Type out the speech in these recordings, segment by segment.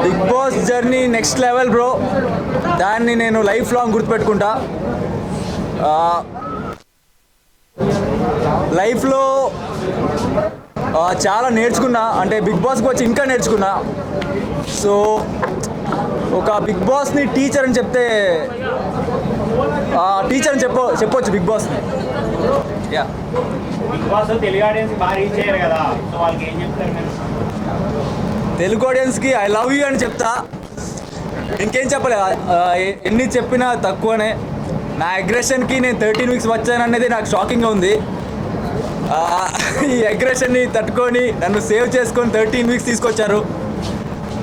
Big Boss journey next level bro. దాన్ని నేను life long గుర్తుపెట్టుకుంటా. లైఫ్లో చాలా నేర్చుకున్నా, అంటే బిగ్ బాస్కి వచ్చి ఇంకా నేర్చుకున్నా. సో ఒక బిగ్ బాస్ని టీచర్ అని చెప్తే టీచర్ అని చెప్పొచ్చు బిగ్ బాస్ని. Yeah, Bigg Boss Telugu audience బాగా రీచ్ అయ్యారు కదా, సో వాళ్ళకి ఏం చెప్తారు మీరు? తెలుగు ఆడియన్స్కి ఐ లవ్ యూ అని చెప్తా. ఇంకేం చెప్పలే, ఎన్ని చెప్పినా తక్కువనే. నా అగ్రెషన్కి నేను 13 వీక్స్ వచ్చాననేది నాకు షాకింగ్గా ఉంది. ఈ అగ్రెషన్ని తట్టుకొని నన్ను సేవ్ చేసుకొని 13 వీక్స్ తీసుకొచ్చారు.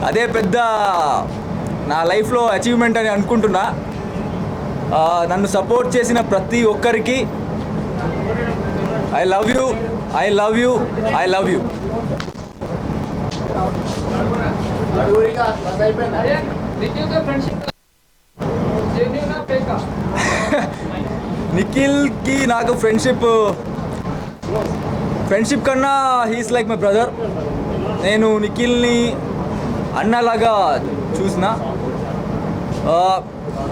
అదే పెద్ద నా లైఫ్లో అచీవ్మెంట్ అని అనుకుంటున్నా. నన్ను సపోర్ట్ చేసిన ప్రతి ఒక్కరికి I love you, I love you, I love you. నిఖిల్కి నాకు ఫ్రెండ్షిప్ కన్నా హీస్ లైక్ మై బ్రదర్. నేను నిఖిల్ని అన్నలాగా చూసిన.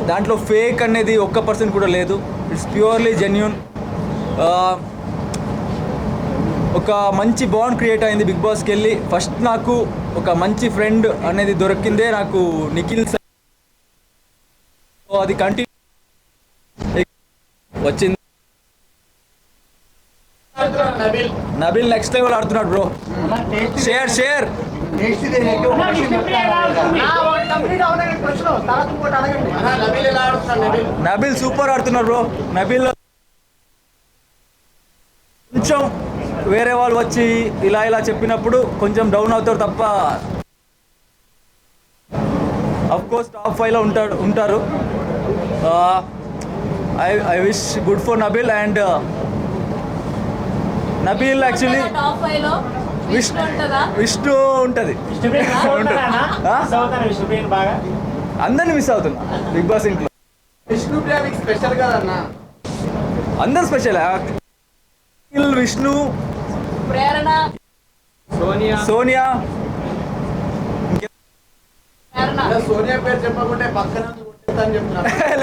దాంట్లో ఫేక్ అనేది 1% కూడా లేదు. It's purely genuine. ఒక మంచి బాండ్ క్రియేట్ అయింది బిగ్ బాస్కి వెళ్ళి. ఫస్ట్ నాకు ఒక మంచి ఫ్రెండ్ అనేది దొరికిందే నాకు నిఖిల్. అది కంటిన్యూ వచ్చింది. నబిల్ నెక్స్ట్ లెవెల్ ఆడుతున్నాడు బ్రో. షేర్ నబిల్ సూపర్ ఆడుతున్నారు బ్రో. నబిల్ కొంచెం వేరే వాళ్ళు వచ్చి ఇలా చెప్పినప్పుడు కొంచెం డౌన్ అవుతారు తప్ప, అఫ్ కోర్స్ టాప్ 5లో ఉంటారు. I wish good for Nabeel. And Nabeel actually Vishnu ఉంటుంది. అందరిని మిస్ అవుతున్నా బిగ్ బాస్ ఇంట్లో. అందరు స్పెషల్. విష్ణు, సోనియా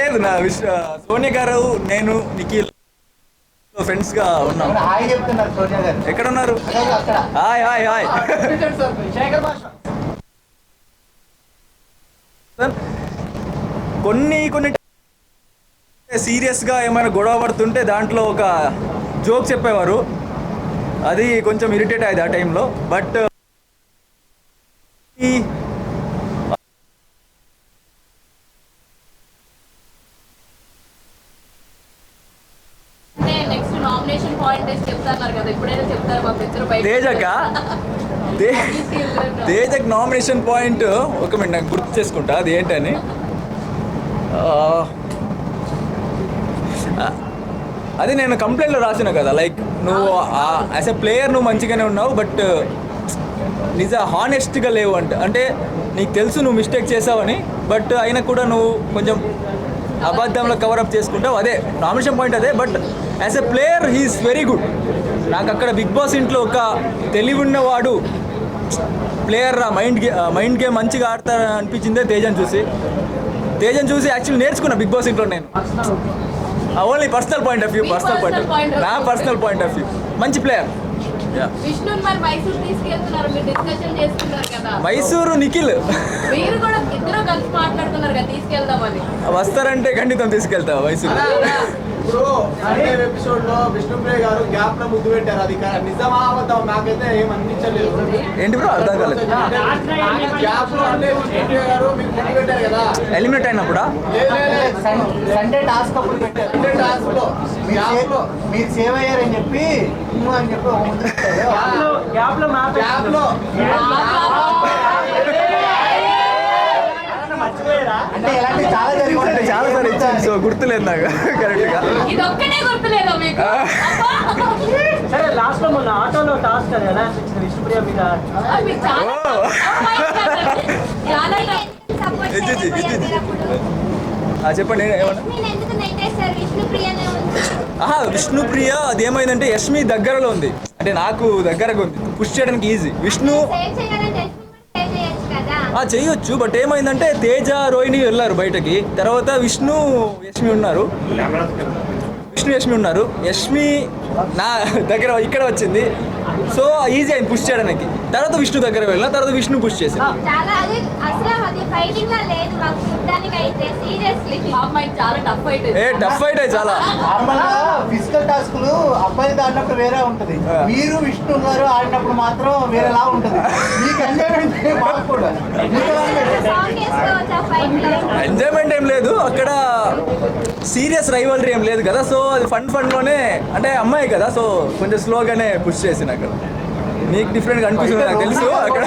లేదు నా సోనియా గారు, నేను నిఖిల్ ఫ్రెండ్స్ గా ఉన్నాం. ఎక్కడ ఉన్నారు? Hi hi hi. కొన్ని సీరియస్గా ఏమైనా గొడవ పడుతుంటే దాంట్లో ఒక జోక్ చెప్పేవారు. అది కొంచెం ఇరిటేట్ అయ్యేది ఆ టైంలో. బట్ తేజక్ నామినేషన్ పాయింట్ ఒక మినిట్ నాకు గుర్తు చేసుకుంటా అది ఏంటని. అది నేను కంప్లైంట్లో రాసిన కదా, లైక్ నువ్వు యాజ్ ఎ ప్లేయర్ నువ్వు మంచిగానే ఉన్నావు, బట్ హానెస్ట్గా లేవు అంటే నీకు తెలుసు నువ్వు మిస్టేక్ చేసావని, బట్ అయినా కూడా నువ్వు కొంచెం అబద్ధంలో కవరప్ చేసుకుంటావు. అదే నామినేషన్ పాయింట్ అదే. But as a player he is very good. నాకు అక్కడ బిగ్ బాస్ ఇంట్లో ఒక తెలివి ఉన్నవాడు ప్లేయర్ మైండ్ గేమ్ మంచిగా ఆడతారు అనిపించిందే తేజన్ చూసి యాక్చువల్లీ నేర్చుకున్నా బిగ్ బాస్ ఇంట్లో నేను. Only personal point of view, నా పర్సనల్ పాయింట్ ఆఫ్ వ్యూ. మంచి ప్లేయర్. మైసూరు నిఖిల్ వస్తారంటే ఖండితం తీసుకెళ్తా మైసూరు. ఇప్పుడు ఎపిసోడ్ లో విష్ణుప్రియ గారు గ్యాప్ లో ముద్దు పెట్టారు. అది నిజమా అబద్ధం నాకైతే ఏం అనిపించలేదు. ఏంటి బ్రో అర్థం కాలేదు. గ్యాప్ లో అంటే విష్ణుప్రియ గారు మీకు ముద్దు పెట్టారు కదా, ఎలిమినేట్ అయినప్పుడా? సండే టాస్క్ అప్పుడు పెట్టారు. సండే టాస్క్ లో మీరు సేవ్ అయ్యారని చెప్పి అని చెప్పి గ్యాప్ లో అంటే ఇలాంటి చాలా జరిగింది. చాలా సార్ ఇచ్చింది, సో గుర్తులేదు నాకు కరెక్ట్ గా. సరే లాస్ట్ లో మొన్న ఆటోలో టాస్క్ అది ఎలా అనిపించింది విష్ణుప్రియ మీద? చెప్పండి ఏమన్నా. విష్ణుప్రియ అది ఏమైందంటే యష్మి దగ్గరలో ఉంది, అంటే నాకు దగ్గరగా ఉంది, పుష్ చేయడానికి ఈజీ. విష్ణు చేయొచ్చు, బట్ ఏమైందంటే తేజ రోహిణి వెళ్ళారు బయటకి, తర్వాత విష్ణు యష్మి ఉన్నారు. యష్మి నా దగ్గర ఇక్కడ వచ్చింది, సో ఈజీ అయింది పుష్ చేయడానికి. తర్వాత విష్ణు దగ్గర వెళ్ళిన తర్వాత విష్ణు పుష్ చేశాను. చాలా అది అసలు అది ఫైటింగ్ లా లేదు మాకు చూడడానికి అయితే. సీరియస్లీ అమ్మాయి చాలా టఫ్ ఫైట్. టఫ్ ఫైట్ చాలా. నార్మల్ గా ఫిజికల్ టాస్క్లు అబ్బాయిలతో ఆడినప్పుడు వేరే ఉంటది, మీరు విష్ణు గారు ఆడినప్పుడు మాత్రం వేరేలా ఉంటది. మీకు ఎంజాయ్మెంట్ మాకు కూడా సాంగ్ వేసుకోవచ్చు ఫైట్ లో. ఎంజాయ్మెంట్ ఏం లేదు అక్కడ, సీరియస్ రైవల్రీ ఏం లేదు కదా, సో అది ఫన్లోనే అంటే అమ్మాయి కదా, సో కొంచెం స్లోగానే పుష్ చేసిన అక్కడ. మీకు డిఫరెంట్గా అనిపిస్తుంది నాకు తెలుసు అక్కడ.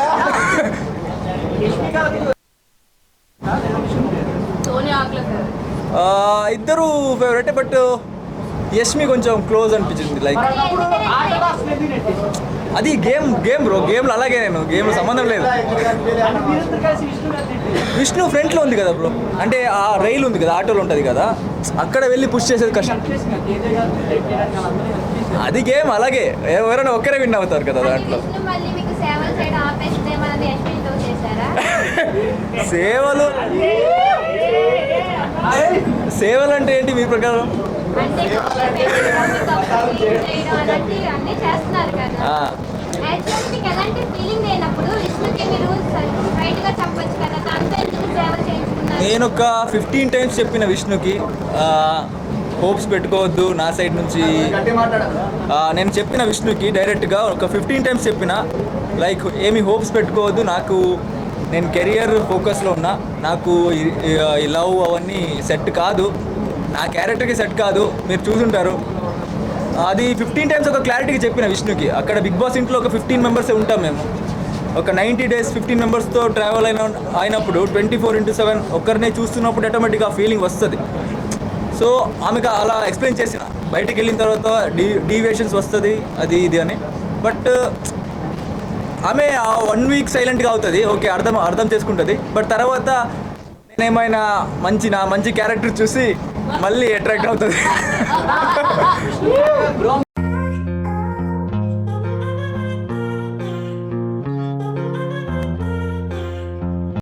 ఇద్దరు ఫేవరెట్, బట్ యష్మి కొంచెం క్లోజ్ అనిపించింది. లైక్ అది గేమ్ బ్రో, గేమ్లో అలాగే నేను గేమ్ సంబంధం లేదు. విష్ణు ఫ్రంట్లో ఉంది కదా బ్రో, అంటే ఆ రైలు ఉంది కదా, ఆటోలో ఉంటుంది కదా, అక్కడ వెళ్ళి పుష్ చేసేది కష్టం. అది గేమ్ అలాగే, ఎవరైనా ఒక్కరే విన్ అవుతారు కదా దాంట్లో. మళ్ళీ మీకు సేవలు చేయడం ఆపేస్తే మనది యశ్వితో చేశారా? సేవలు అంటే ఏంటి మీ ప్రకారం? అంటే చేయడం అలాంటి అన్నీ చేస్తున్నారు కదా. యాక్చువల్లీ మీకు ఎలాంటి ఫీలింగ్ లేనప్పుడు విష్ణుకి మీరు రైట్ గా చెప్పొచ్చు కదా, దాంతో ఎందుకు సేవలు చేయించుకున్నారు? నేను ఒక 15 times చెప్పిన విష్ణుకి హోప్స్ పెట్టుకోవద్దు నా సైడ్ నుంచి. నేను చెప్పిన విష్ణుకి డైరెక్ట్గా ఒక 15 times చెప్పిన, లైక్ ఏమి హోప్స్ పెట్టుకోవద్దు, నేను కెరియర్ ఫోకస్లో ఉన్నా, నాకు ఈ లవ్ అవన్నీ సెట్ కాదు, నా క్యారెక్టర్కి సెట్ కాదు, మీరు చూసుంటారు. అది 15 times ఒక క్లారిటీగా చెప్పిన విష్ణుకి. అక్కడ బిగ్ బాస్ ఇంట్లో ఒక 15 members ఉంటాం మేము, ఒక 90 days 15 members ట్రావెల్ అయినప్పుడు 24/7 ఒక్కరినే చూస్తున్నప్పుడు ఆటోమేటిక్గా ఆ ఫీలింగ్ వస్తుంది. సో ఆమెకు అలా ఎక్స్ప్లెయిన్ చేసిన, బయటికి వెళ్ళిన తర్వాత డీవియేషన్స్ వస్తుంది అది ఇది అని, బట్ ఆమె 1 week సైలెంట్గా అవుతుంది, ఓకే అర్థం చేసుకుంటుంది. బట్ తర్వాత నేనేమైనా మంచి క్యారెక్టర్ చూసి మళ్ళీ అట్రాక్ట్ అవుతుంది.